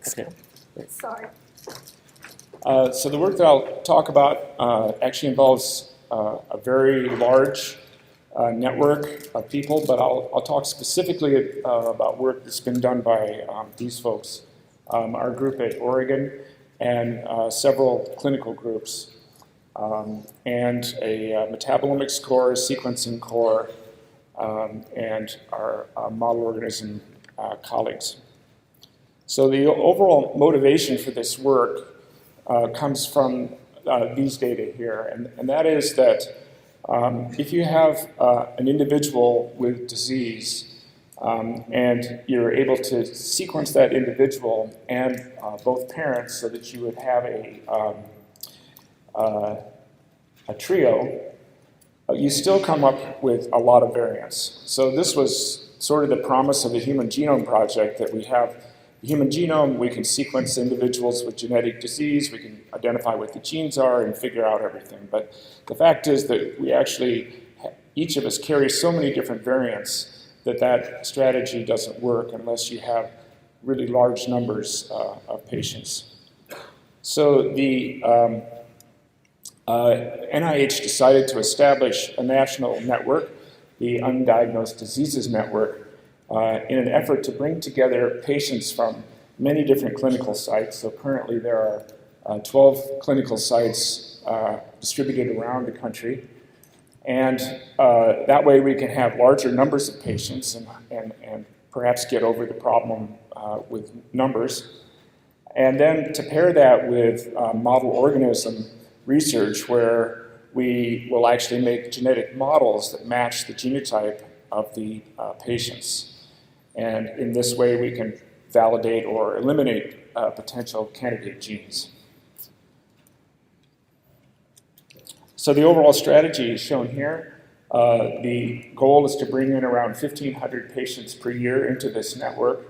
Okay. Sorry. So the work that I'll talk about actually involves a very large network of people, but I'll talk specifically about work that's been done by these folks, our group at Oregon, and several clinical groups, and a metabolomics core, sequencing core, and our model organism colleagues. So the overall motivation for this work comes from these data here, and that is that if you have an individual with disease and you're able to sequence that individual and both parents so that you would have a trio, you still come up with a lot of variants. So this was sort of the promise of the Human Genome Project, that we have the human genome, we can sequence individuals with genetic disease, we can identify what the genes are and figure out everything. But the fact is that we actually, each of us carry so many different variants that strategy doesn't work unless you have really large numbers of patients. So the NIH decided to establish a national network, the Undiagnosed Diseases Network, in an effort to bring together patients from many different clinical sites. So currently there are 12 clinical sites distributed around the country. And that way we can have larger numbers of patients and perhaps get over the problem with numbers. And then to pair that with model organism research, where we will actually make genetic models that match the genotype of the patients. And in this way, we can validate or eliminate potential candidate genes. So the overall strategy is shown here. The goal is to bring in around 1,500 patients per year into this network.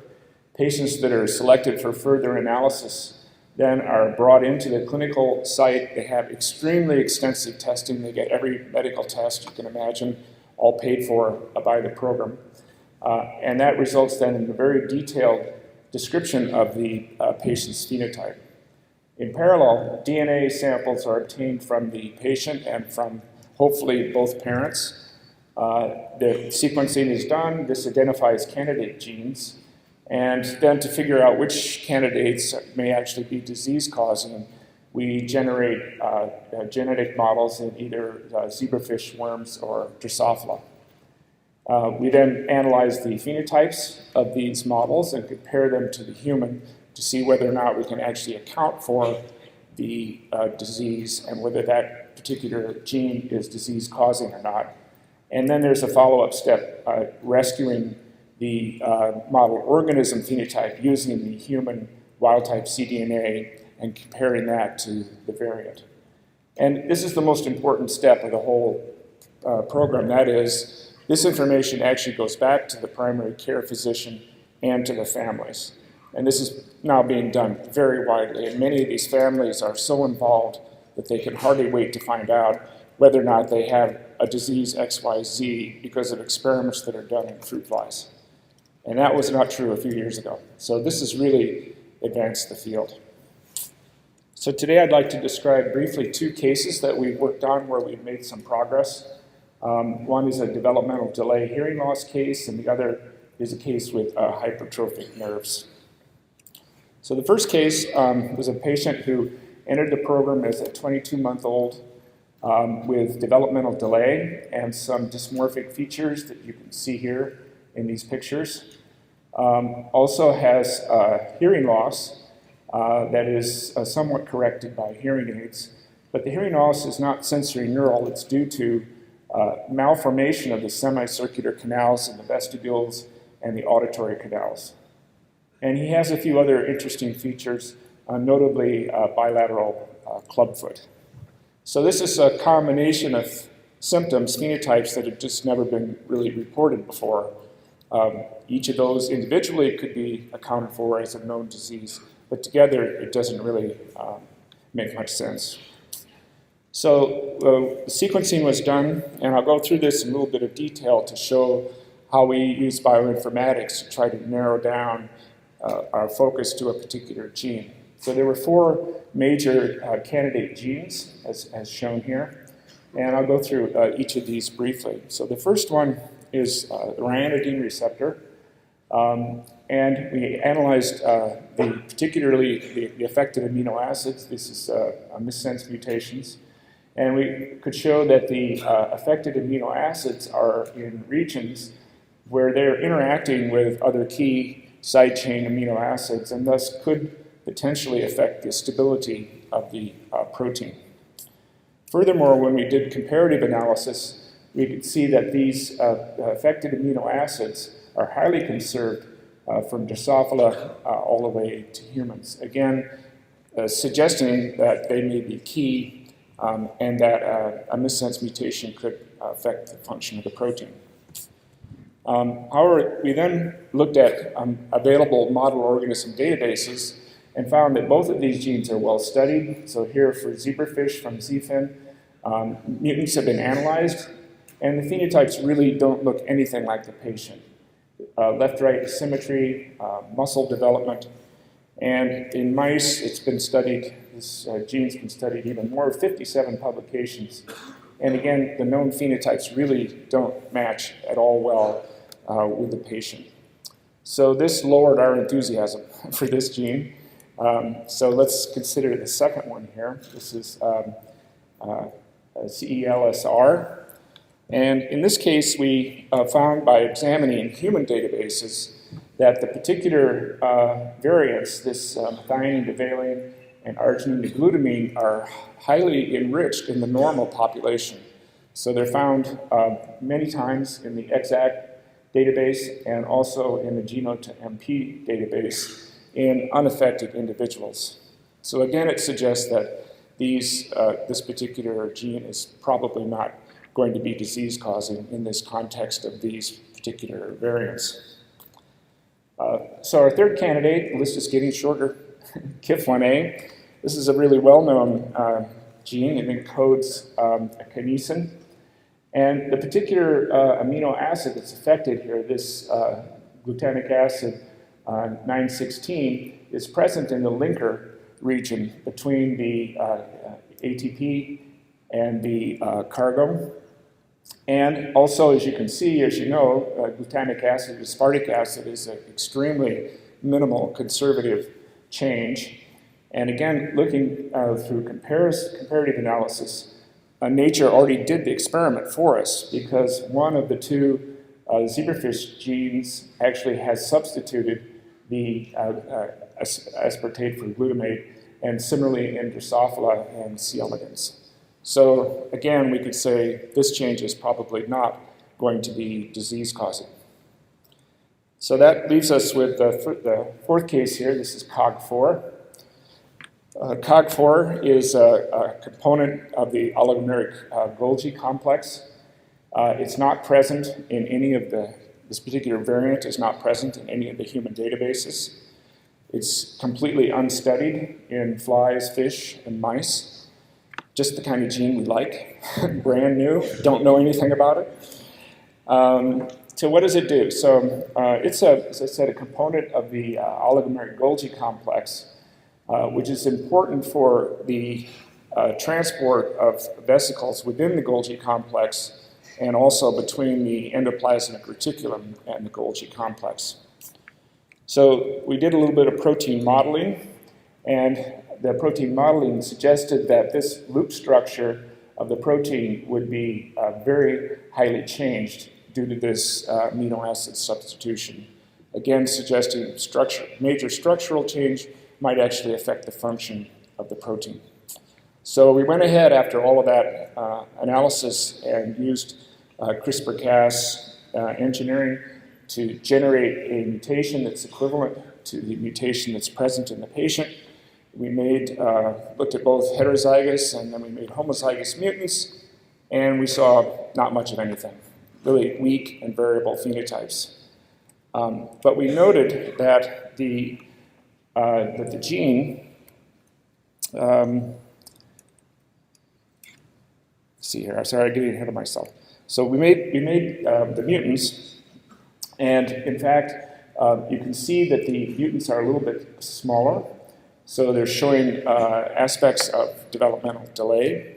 Patients that are selected for further analysis then are brought into the clinical site. They have extremely extensive testing. They get every medical test you can imagine, all paid for by the program. And that results then in a very detailed description of the patient's phenotype. In parallel, DNA samples are obtained from the patient and from hopefully both parents. The sequencing is done. This identifies candidate genes. And then to figure out which candidates may actually be disease-causing, we generate genetic models in either zebrafish, worms, or Drosophila. We then analyze the phenotypes of these models and compare them to the human to see whether or not we can actually account for the disease and whether that particular gene is disease-causing or not. And then there's a follow-up step, rescuing the model organism phenotype using the human wild-type cDNA and comparing that to the variant. And this is the most important step of the whole program. That is, this information actually goes back to the primary care physician and to the families. And this is now being done very widely. And many of these families are so involved that they can hardly wait to find out whether or not they have a disease XYZ because of experiments that are done in fruit flies. And that was not true a few years ago. So this has really advanced the field. So today I'd like to describe briefly two cases that we've worked on where we've made some progress. One is a developmental delay hearing loss case, and the other is a case with hypertrophic nerves. So the first case was a patient who entered the program as a 22-month-old with developmental delay and some dysmorphic features that you can see here in these pictures. Also has hearing loss that is somewhat corrected by hearing aids, but the hearing loss is not sensory neural. It's due to malformation of the semicircular canals in the vestibules and the auditory canals. And he has a few other interesting features, notably bilateral clubfoot. So this is a combination of symptoms, phenotypes that have just never been really reported before. Each of those individually could be accounted for as a known disease, but together it doesn't really make much sense. So the sequencing was done, and I'll go through this in a little bit of detail to show how we use bioinformatics to try to narrow down our focus to a particular gene. So there were 4 major candidate genes, as shown here, and I'll go through each of these briefly. So the first one is the ryanodine receptor, and we analyzed particularly the affected amino acids. This is missense mutations, and we could show that the affected amino acids are in regions where they're interacting with other key side chain amino acids, and thus could potentially affect the stability of the protein. Furthermore, when we did comparative analysis, we could see that these affected amino acids are highly conserved from Drosophila all the way to humans. Again, suggesting that they may be key and that a missense mutation could affect the function of the protein. However, we then looked at available model organism databases and found that both of these genes are well studied. So here for zebrafish from ZFIN, mutants have been analyzed, and the phenotypes really don't look anything like the patient. Left-right symmetry, muscle development, and in mice it's been studied, this gene's been studied even more, 57 publications. And again, the known phenotypes really don't match at all well with the patient. So this lowered our enthusiasm for this gene. So let's consider the second one here. This is CELSR. And in this case, we found by examining human databases that the particular variants, this methionine to valine and arginine to glutamine, are highly enriched in the normal population. So they're found many times in the EXACT database and also in the Geno to MP database in unaffected individuals. So again, it suggests that this particular gene is probably not going to be disease-causing in this context of these particular variants. So our third candidate, the list is getting shorter, KIF1A. This is a really well-known gene. It encodes a kinesin. And the particular amino acid that's affected here, this glutamic acid 916, is present in the linker region between the ATP and the cargo. And also, as you can see, as you know, glutamic acid, aspartic acid, is an extremely minimal conservative change. And again, looking through comparative analysis, nature already did the experiment for us, because one of the 2 zebrafish genes actually has substituted the aspartate for glutamate, and similarly in Drosophila and C. elegans. So again, we could say this change is probably not going to be disease-causing. So that leaves us with the fourth case here. This is Cogfor. Cogfor is a component of the oligomeric Golgi complex. It's not present in any of this particular variant is not present in any of the human databases. It's completely unstudied in flies, fish, and mice. Just the kind of gene we like, brand new, don't know anything about it. So what does it do? So it's, as I said, a component of the oligomeric Golgi complex, which is important for the transport of vesicles within the Golgi complex and also between the endoplasmic reticulum and the Golgi complex. So we did a little bit of protein modeling, and the protein modeling suggested that this loop structure of the protein would be very highly changed due to this amino acid substitution. Again, suggesting major structural change might actually affect the function of the protein. So we went ahead after all of that analysis and used CRISPR Gas engineering to generate a mutation that's equivalent to the mutation that's present in the patient. We looked at both heterozygous and then we made homozygous mutants, and we saw not much of anything, really weak and variable phenotypes. But we noted that the gene, see here, sorry, I'm getting ahead of myself. So we made the mutants, and in fact, You can see that the mutants are a little bit smaller, so they're showing aspects of developmental delay.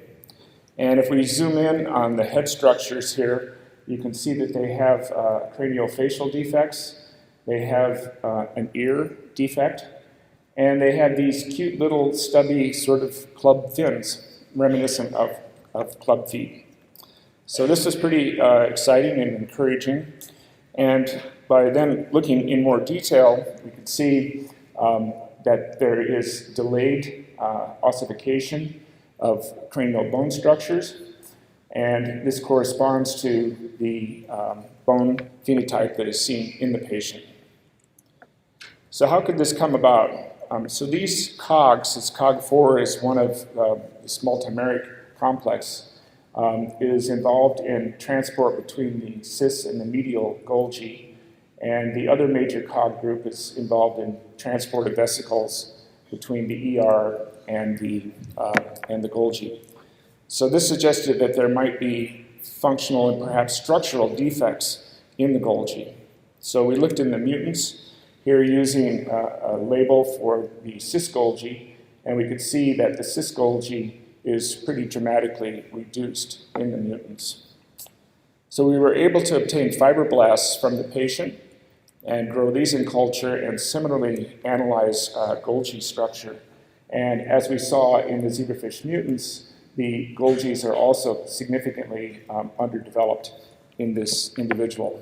And if we zoom in on the head structures here, you can see that they have craniofacial defects, they have an ear defect, and they have these cute little stubby sort of club fins, reminiscent of club feet. So this is pretty exciting and encouraging. And by then looking in more detail, we can see that there is delayed ossification of cranial bone structures, and this corresponds to the bone phenotype that is seen in the patient. So how could this come about? So these cogs, this Cogfor is one of this multimeric complex, is involved in transport between the cis and the medial Golgi, and the other major cog group is involved in transport of vesicles between the ER and the Golgi. So this suggested that there might be functional and perhaps structural defects in the Golgi. So we looked in the mutants, here using a label for the cis Golgi, and we could see that the cis Golgi is pretty dramatically reduced in the mutants. So we were able to obtain fibroblasts from the patient and grow these in culture and similarly analyze Golgi structure. And as we saw in the zebrafish mutants, the Golgis are also significantly underdeveloped in this individual.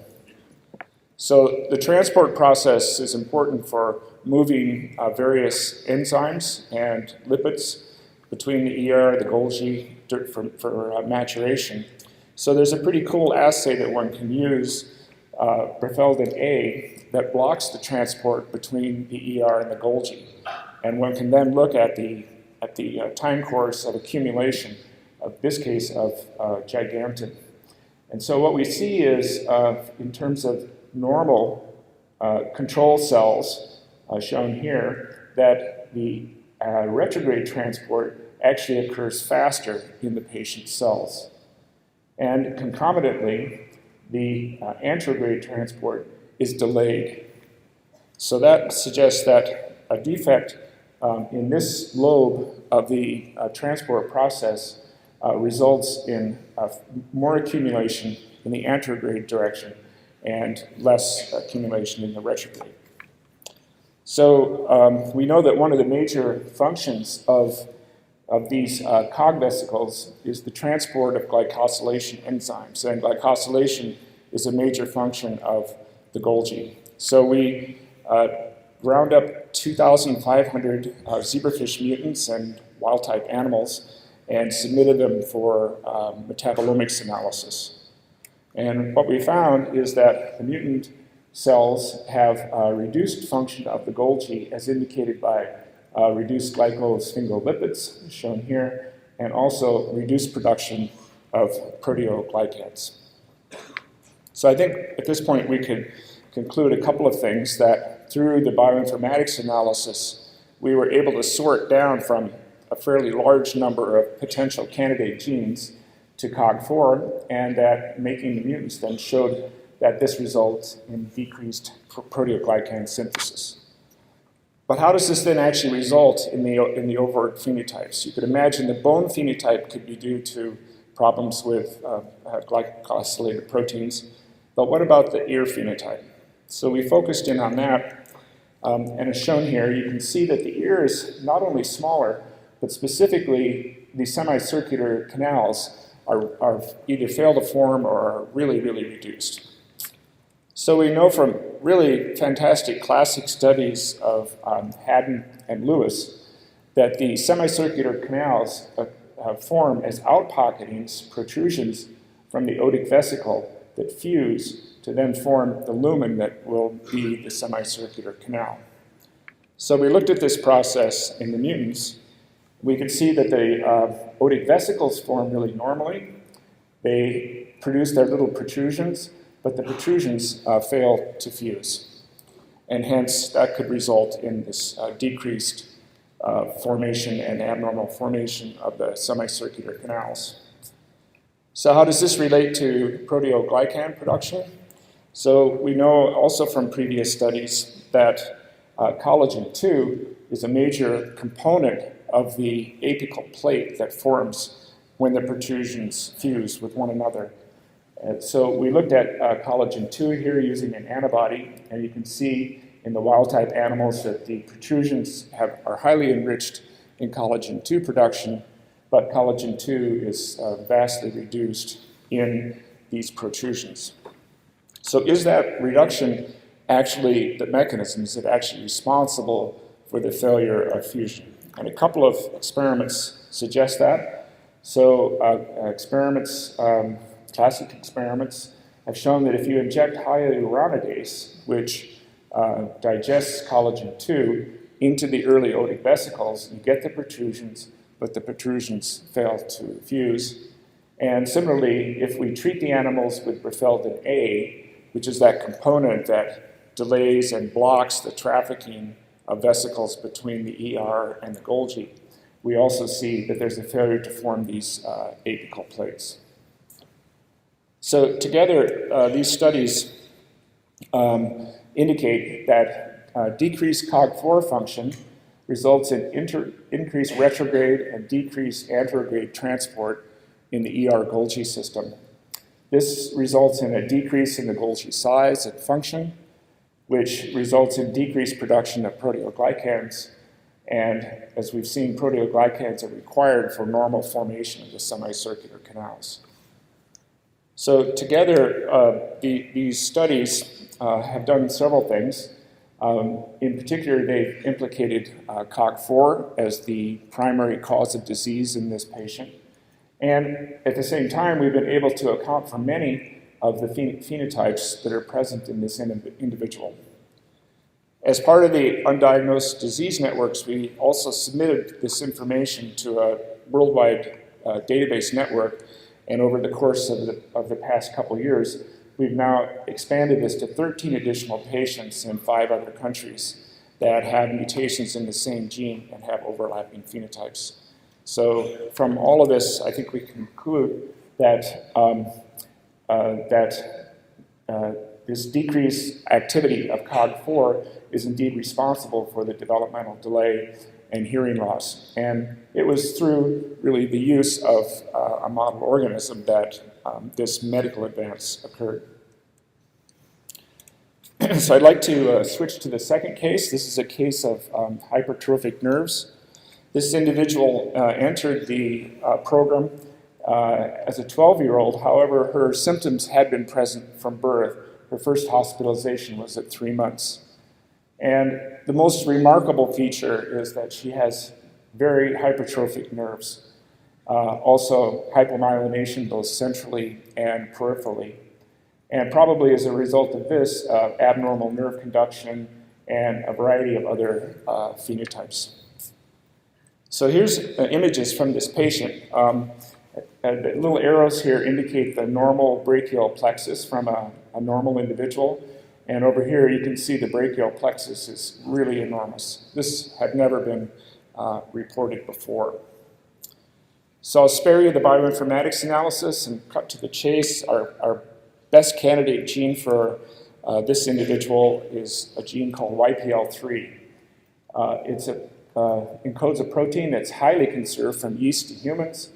So the transport process is important for moving various enzymes and lipids between the ER, the Golgi, for maturation. So there's a pretty cool assay that one can use, Peripheral A, that blocks the transport between the ER and the Golgi. And one can then look at the time course of accumulation, of this case of gigantin. And so what we see is, in terms of normal control cells, shown here, that the retrograde transport actually occurs faster in the patient's cells. And concomitantly, the anterograde transport is delayed. So that suggests that a defect in this lobe of the transport process results in more accumulation in the anterograde direction and less accumulation in the retrograde. So we know that one of the major functions of these cog vesicles is the transport of glycosylation enzymes, and glycosylation is a major function of the Golgi. So we ground up 2,500 zebrafish mutants and wild-type animals and submitted them for metabolomics analysis. And what we found is that the mutant cells have reduced function of the Golgi as indicated by reduced glycosphingolipids, shown here, and also reduced production of proteoglycans. So I think at this point we could conclude a couple of things, that through the bioinformatics analysis, we were able to sort down from a fairly large number of potential candidate genes to Cogfor, and that making the mutants then showed that this results in decreased proteoglycan synthesis. But how does this then actually result in the overt phenotypes? You could imagine the bone phenotype could be due to problems with glycosylated proteins, but what about the ear phenotype? So we focused in on that, and as shown here, you can see that the ear is not only smaller, but specifically the semicircular canals are either fail to form or are really, really reduced. So we know from really fantastic classic studies of Haddon and Lewis that the semicircular canals form as outpocketings, protrusions from the otic vesicle that fuse to then form the lumen that will be the semicircular canal. So we looked at this process in the mutants. We could see that the otic vesicles form really normally. They produce their little protrusions, but the protrusions fail to fuse. And hence, that could result in this decreased formation and abnormal formation of the semicircular canals. So how does this relate to proteoglycan production? So we know also from previous studies that collagen II is a major component of the apical plate that forms when the protrusions fuse with one another. So we looked at collagen II here using an antibody, and you can see in the wild-type animals that the protrusions are highly enriched in collagen II production, but collagen II is vastly reduced in these protrusions. So is that reduction actually the mechanism? Is it actually responsible for the failure of fusion? And a couple of experiments suggest that. So experiments, classic experiments, have shown that if you inject hyaluronidase, which digests collagen II, into the early otic vesicles, you get the protrusions, but the protrusions fail to fuse. And similarly, if we treat the animals with Brefeldin A, which is that component that delays and blocks the trafficking of vesicles between the ER and the Golgi, we also see that there's a failure to form these apical plates. So together, these studies indicate that decreased Cogfor function results in increased retrograde and decreased anterograde transport in the ER Golgi system. This results in a decrease in the Golgi size and function, which results in decreased production of proteoglycans. And as we've seen, proteoglycans are required for normal formation of the semicircular canals. So together, these studies have done several things. In particular, they've implicated Cogfor as the primary cause of disease in this patient. And at the same time, we've been able to account for many of the phenotypes that are present in this individual. As part of the undiagnosed disease networks, we also submitted this information to a worldwide database network. And over the course of the past couple years, we've now expanded this to 13 additional patients in 5 other countries that have mutations in the same gene and have overlapping phenotypes. So from all of this, I think we conclude that, this decreased activity of Cog4 is indeed responsible for the developmental delay and hearing loss. And it was through really the use of a model organism that this medical advance occurred. So I'd like to switch to the second case. This is a case of hypertrophic nerves. This individual entered the program as a 12-year-old. However, her symptoms had been present from birth. Her first hospitalization was at 3 months. And the most remarkable feature is that she has very hypertrophic nerves. Also hypomyelination both centrally and peripherally. And probably as a result of this, abnormal nerve conduction and a variety of other phenotypes. So here's images from this patient. The little arrows here indicate the normal brachial plexus from a normal individual. And over here you can see the brachial plexus is really enormous. This had never been reported before. So I'll spare you the bioinformatics analysis and cut to the chase. Our best candidate gene for this individual is a gene called YPL3. It encodes a protein that's highly conserved from yeast to humans.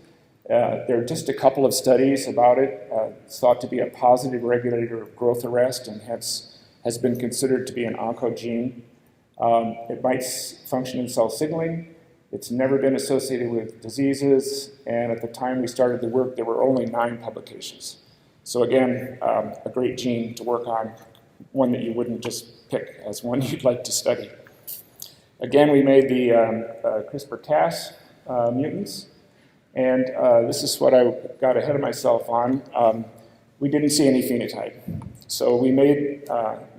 There are just a couple of studies about it. It's thought to be a positive regulator of growth arrest and hence has been considered to be an oncogene. It might function in cell signaling. It's never been associated with diseases, and at the time we started the work, there were only 9 publications. So again, a great gene to work on, one that you wouldn't just pick as one you'd like to study. Again, we made the CRISPR TAS mutants, and this is what I got ahead of myself on. We didn't see any phenotype. So we made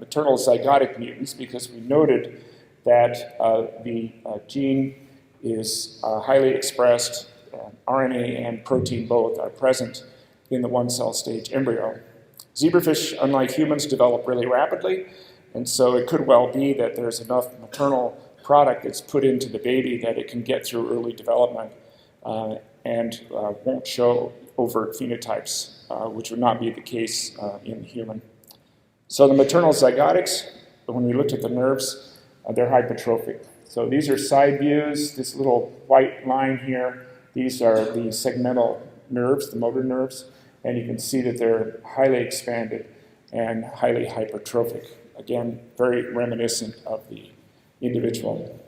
maternal zygotic mutants because we noted that the gene is highly expressed, RNA and protein both are present in the 1-cell stage embryo. Zebrafish, unlike humans, develop really rapidly, and so it could well be that there's enough maternal product that's put into the baby that it can get through early development and won't show overt phenotypes, which would not be the case in the human. So the maternal zygotics, when we looked at the nerves, they're hypertrophic. So these are side views. This little white line here, these are the segmental nerves, the motor nerves, and you can see that they're highly expanded and highly hypertrophic. Again, very reminiscent of the individual.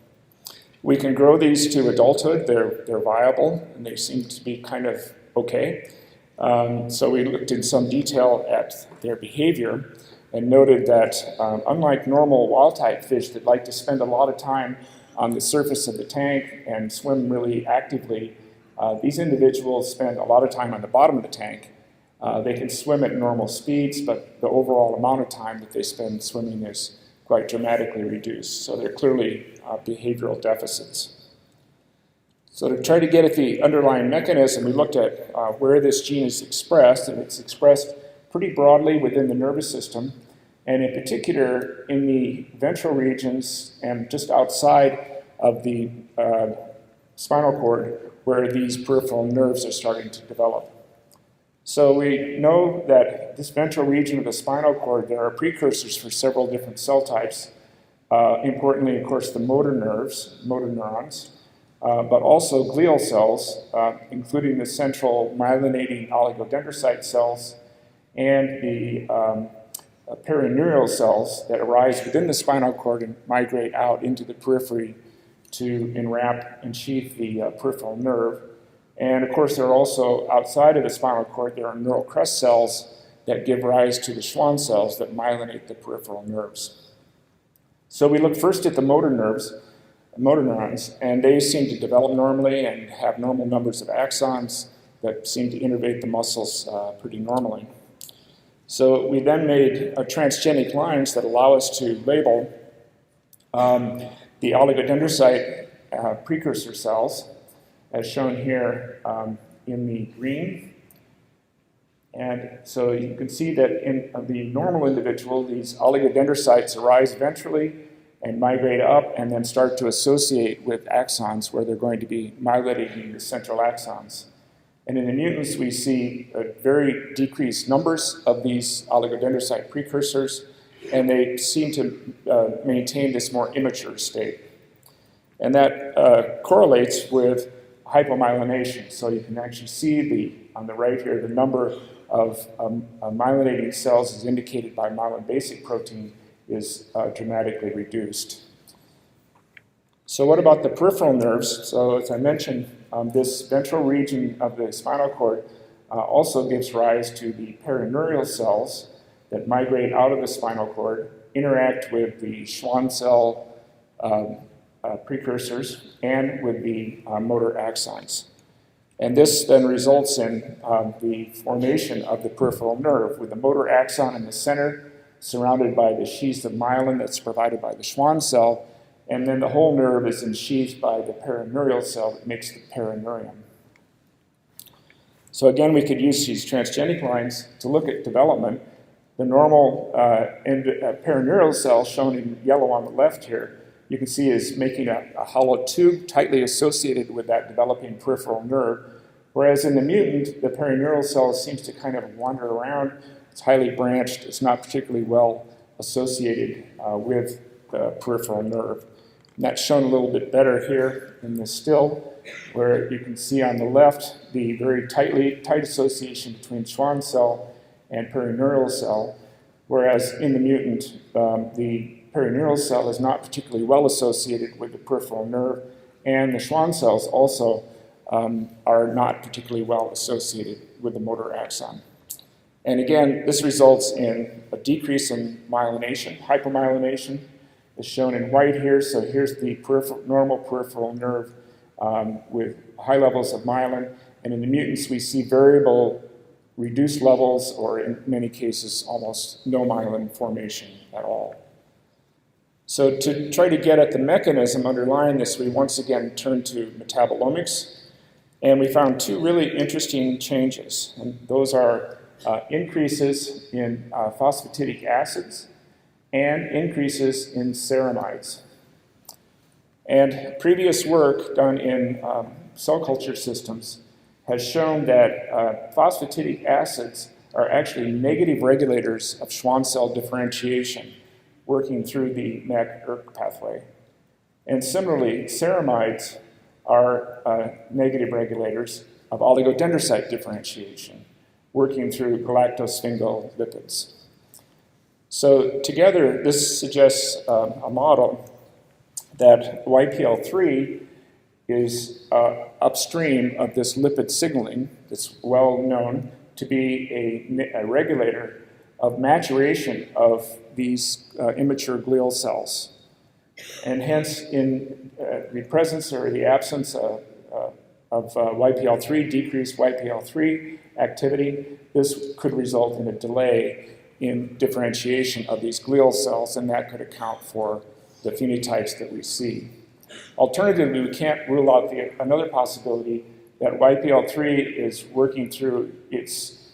We can grow these to adulthood. They're viable, and they seem to be kind of okay. So we looked in some detail at their behavior and noted that unlike normal wild-type fish that like to spend a lot of time on the surface of the tank and swim really actively, these individuals spend a lot of time on the bottom of the tank. They can swim at normal speeds, but the overall amount of time that they spend swimming is quite dramatically reduced. So they're clearly behavioral deficits. So to try to get at the underlying mechanism, we looked at where this gene is expressed, and it's expressed pretty broadly within the nervous system, and in particular in the ventral regions and just outside of the spinal cord where these peripheral nerves are starting to develop. So we know that this ventral region of the spinal cord, there are precursors for several different cell types. Importantly, of course, the motor nerves, motor neurons, but also glial cells, including the central myelinating oligodendrocyte cells and the perineural cells that arise within the spinal cord and migrate out into the periphery to enwrap and sheath the peripheral nerve. And of course, there are also, outside of the spinal cord, there are neural crest cells that give rise to the Schwann cells that myelinate the peripheral nerves. So we look first at the motor nerves, motor neurons, and they seem to develop normally and have normal numbers of axons that seem to innervate the muscles pretty normally. So we then made transgenic lines that allow us to label the oligodendrocyte precursor cells, as shown here in the green. And so you can see that in the normal individual, these oligodendrocytes arise ventrally and migrate up and then start to associate with axons where they're going to be myelinating the central axons. And in the mutants, we see very decreased numbers of these oligodendrocyte precursors, and they seem to maintain this more immature state. And that correlates with hypomyelination. So you can actually see on the right here, the number of myelinating cells is indicated by myelin basic protein is dramatically reduced. So what about the peripheral nerves? So as I mentioned, this ventral region of the spinal cord also gives rise to the perineural cells that migrate out of the spinal cord, interact with the Schwann cell precursors and with the motor axons. And this then results in the formation of the peripheral nerve with the motor axon in the center, surrounded by the sheaths of myelin that's provided by the Schwann cell, and then the whole nerve is ensheathed by the perineural cell that makes the perineurium. So again, we could use these transgenic lines to look at development. The normal perineural cell, shown in yellow on the left here, you can see is making a hollow tube tightly associated with that developing peripheral nerve, whereas in the mutant, the perineural cell seems to kind of wander around. It's highly branched. It's not particularly well associated with the peripheral nerve. And that's shown a little bit better here in the still, where you can see on the left the very tight association between Schwann cell and perineural cell, whereas in the mutant, the perineural cell is not particularly well associated with the peripheral nerve, and the Schwann cells also are not particularly well associated with the motor axon. And again, this results in a decrease in myelination. Hypomyelination is shown in white here. So here's the normal peripheral nerve with high levels of myelin. And in the mutants, we see variable reduced levels, or in many cases, almost no myelin formation at all. So to try to get at the mechanism underlying this, we once again turned to metabolomics. And we found two really interesting changes. And those are increases in phosphatidic acids and increases in ceramides. And previous work done in cell culture systems has shown that phosphatidic acids are actually negative regulators of Schwann cell differentiation working through the MEK-ERK pathway. And similarly, ceramides are negative regulators of oligodendrocyte differentiation working through galactosphingolipids. So together, this suggests a model that YPL3 is upstream of this lipid signaling that's well known to be a regulator of maturation of these immature glial cells. And hence, in the presence or the absence of YPL3, decreased YPL3 activity, this could result in a delay in differentiation of these glial cells, and that could account for the phenotypes that we see. Alternatively, we can't rule out another possibility that YPL3 is working through its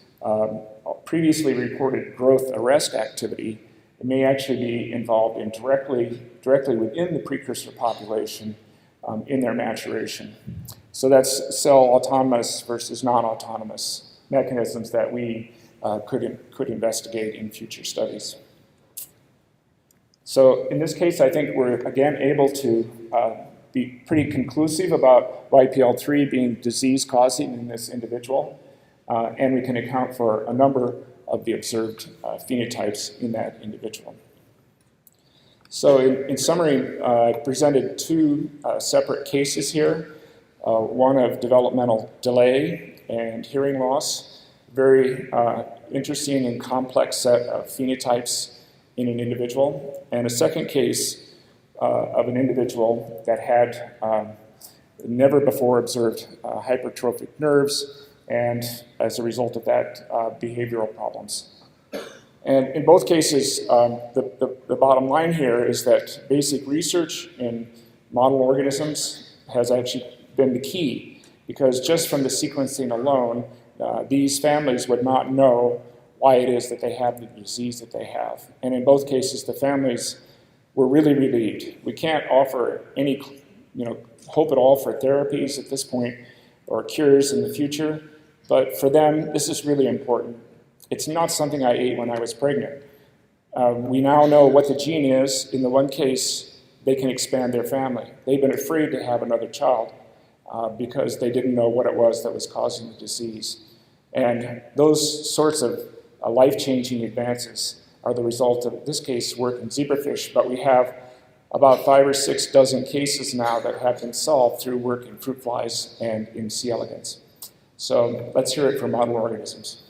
previously reported growth arrest activity. It may actually be involved in directly within the precursor population in their maturation. So that's cell autonomous versus non-autonomous mechanisms that we could investigate in future studies. So in this case, I think we're again able to be pretty conclusive about YPL3 being disease-causing in this individual, and we can account for a number of the observed phenotypes in that individual. So in summary, I presented two separate cases here, one of developmental delay and hearing loss, very interesting and complex set of phenotypes in an individual, and a second case of an individual that had never before observed hypertrophic nerves, and as a result of that, behavioral problems. And in both cases, the bottom line here is that basic research in model organisms has actually been the key, because just from the sequencing alone, these families would not know why it is that they have the disease that they have. And in both cases, the families were really relieved. We can't offer any hope at all for therapies at this point or cures in the future, but for them, this is really important. It's not something I ate when I was pregnant. We now know what the gene is. In the one case, they can expand their family. They've been afraid to have another child because they didn't know what it was that was causing the disease. And those sorts of life-changing advances are the result of, in this case, work in zebrafish, but we have about 5 or 6 dozen cases now that have been solved through work in fruit flies and in C. elegans. So let's hear it from model organisms.